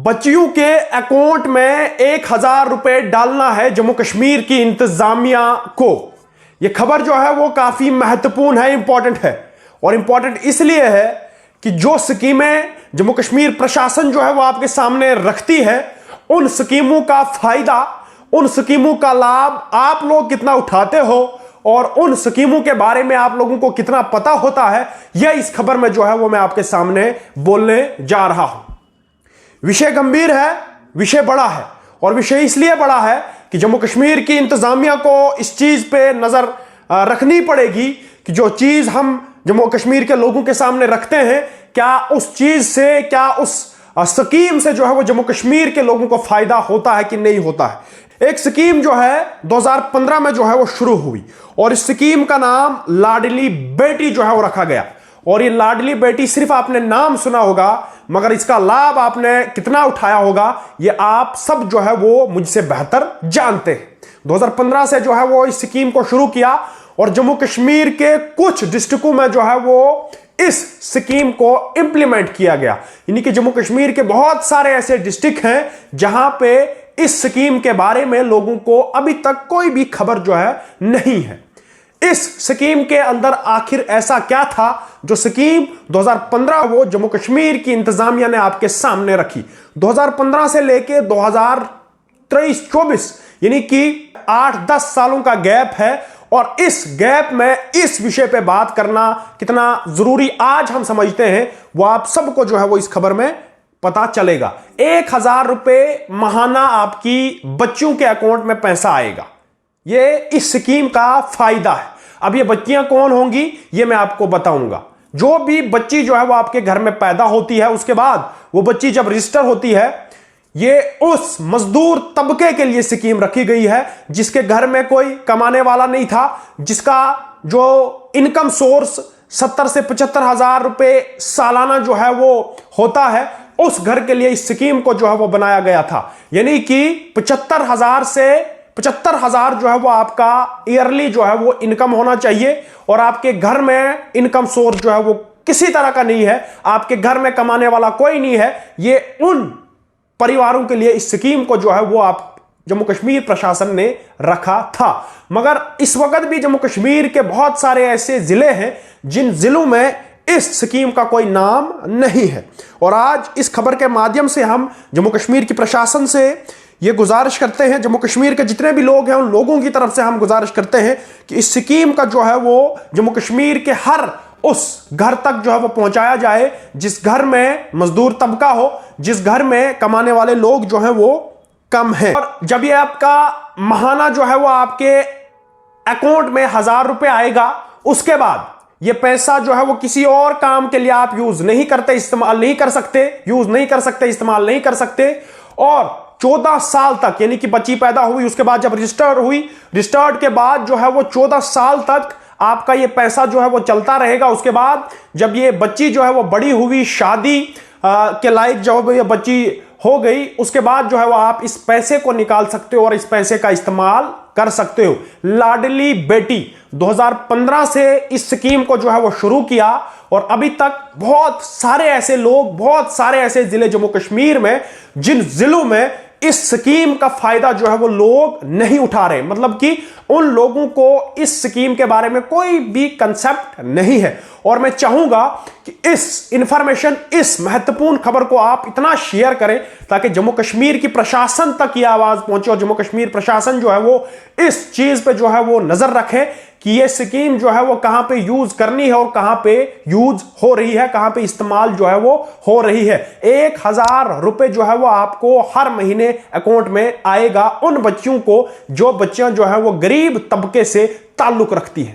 बच्चियों के अकाउंट में 1,000 रुपए डालना है जम्मू कश्मीर की इंतजामिया को। यह खबर जो है वो काफी महत्वपूर्ण है, इंपॉर्टेंट है। और इंपॉर्टेंट इसलिए है कि जो स्कीमें जम्मू कश्मीर प्रशासन जो है वो आपके सामने रखती है, उन स्कीमों का फायदा, उन स्कीमों का लाभ आप लोग कितना उठाते हो और उन स्कीमों के बारे में आप लोगों को कितना पता होता है, यह इस खबर में जो है वो मैं आपके सामने बोलने जा रहा हूं। विषय गंभीर है, विषय बड़ा है, और विषय इसलिए बड़ा है कि जम्मू कश्मीर की इंतजामिया को इस चीज पे नजर रखनी पड़ेगी कि जो चीज हम जम्मू कश्मीर के लोगों के सामने रखते हैं, क्या उस चीज से, क्या उस स्कीम से जो है वो जम्मू कश्मीर के लोगों को फायदा होता है कि नहीं होता है। एक स्कीम जो है 2015 में जो है वो शुरू हुई और इस स्कीम का नाम लाडली बेटी जो है वो रखा गया। और ये लाडली बेटी सिर्फ आपने नाम सुना होगा, मगर इसका लाभ आपने कितना उठाया होगा ये आप सब जो है वो मुझसे बेहतर जानते हैं। 2015 से जो है वो इस स्कीम को शुरू किया और जम्मू कश्मीर के कुछ डिस्ट्रिक्टों में जो है वो इस स्कीम को इंप्लीमेंट किया गया। यानी कि जम्मू कश्मीर के बहुत सारे ऐसे डिस्ट्रिक्ट हैं जहां पे इस स्कीम के बारे में लोगों को अभी तक कोई भी खबर जो है नहीं है। इस स्कीम के अंदर आखिर ऐसा क्या था जो स्कीम 2015 वो जम्मू कश्मीर की इंतजामिया ने आपके सामने रखी। 2015 से लेके 2023-24 यानी कि 8-10 सालों का गैप है और इस गैप में इस विषय पे बात करना कितना जरूरी आज हम समझते हैं, वो आप सबको जो है वो इस खबर में पता चलेगा। 1,000 रुपए माहाना आपकी बच्चियों के अकाउंट में पैसा आएगा, ये इस स्कीम का फायदा है। अब ये बच्चियां कौन होंगी ये मैं आपको बताऊंगा। जो भी बच्ची जो है वो आपके घर में पैदा होती है, उसके बाद वो बच्ची जब रजिस्टर होती है, ये उस मजदूर तबके के लिए स्कीम रखी गई है जिसके घर में कोई कमाने वाला नहीं था, जिसका जो इनकम सोर्स 70 से 75 हजार रुपए सालाना जो है वो होता है, उस घर के लिए इस स्कीम को जो है वो बनाया गया था। यानी कि 75,000 जो है वो आपका ईयरली जो है वो इनकम होना चाहिए और आपके घर में इनकम सोर्स जो है वो किसी तरह का नहीं है, आपके घर में कमाने वाला कोई नहीं है। ये उन परिवारों के लिए इस स्कीम को जो है वो आप जम्मू कश्मीर प्रशासन ने रखा था। मगर इस वक्त भी जम्मू कश्मीर के बहुत सारे ऐसे जिले हैं जिन जिलों में इस स्कीम का कोई नाम नहीं है। और आज इस खबर के माध्यम से हम जम्मू कश्मीर की प्रशासन से ये गुजारिश करते हैं, जम्मू कश्मीर के जितने भी लोग हैं उन लोगों की तरफ से हम गुजारिश करते हैं कि इस स्कीम का जो है वो जम्मू कश्मीर के हर उस घर तक जो है वो पहुंचाया जाए जिस घर में मजदूर तबका हो, जिस घर में कमाने वाले लोग जो हैं वो कम हैं। और जब ये आपका माहाना जो है वो आपके अकाउंट में 1,000 रुपए आएगा, उसके बाद ये पैसा जो है वो किसी और काम के लिए आप यूज नहीं करते, इस्तेमाल नहीं कर सकते, इस्तेमाल नहीं कर सकते। और 14 साल तक, यानी कि बच्ची पैदा हुई उसके बाद जब रजिस्टर्ड हुई, रजिस्टर्ड के बाद जो है वो 14 साल तक आपका ये पैसा जो है वो चलता रहेगा। उसके बाद जब ये बच्ची जो है वो बड़ी हुई, शादी के लायक जब ये बच्ची हो गई, उसके बाद जो है वो आप इस पैसे को निकाल सकते हो और इस पैसे का इस्तेमाल कर सकते हो। लाडली बेटी 2015 से इस स्कीम को जो है वो शुरू किया और अभी तक बहुत सारे ऐसे लोग, बहुत सारे ऐसे जिले जम्मू कश्मीर में जिन जिलों में इस स्कीम का फायदा जो है वो लोग नहीं उठा रहे, मतलब कि उन लोगों को इस स्कीम के बारे में कोई भी कंसेप्ट नहीं है। और मैं चाहूंगा कि इस इंफॉर्मेशन, इस महत्वपूर्ण खबर को आप इतना शेयर करें ताकि जम्मू कश्मीर की प्रशासन तक ये आवाज पहुंचे और जम्मू कश्मीर प्रशासन जो है वो इस चीज पे जो है वो नजर रखे कि ये स्कीम जो है वो कहां पे यूज करनी है और कहां पे यूज हो रही है, कहां पे इस्तेमाल जो है वो हो रही है। 1,000 रुपए जो है वो आपको हर महीने अकाउंट में आएगा उन बच्चियों को जो बच्चियां जो है वो गरीब तबके से ताल्लुक रखती है।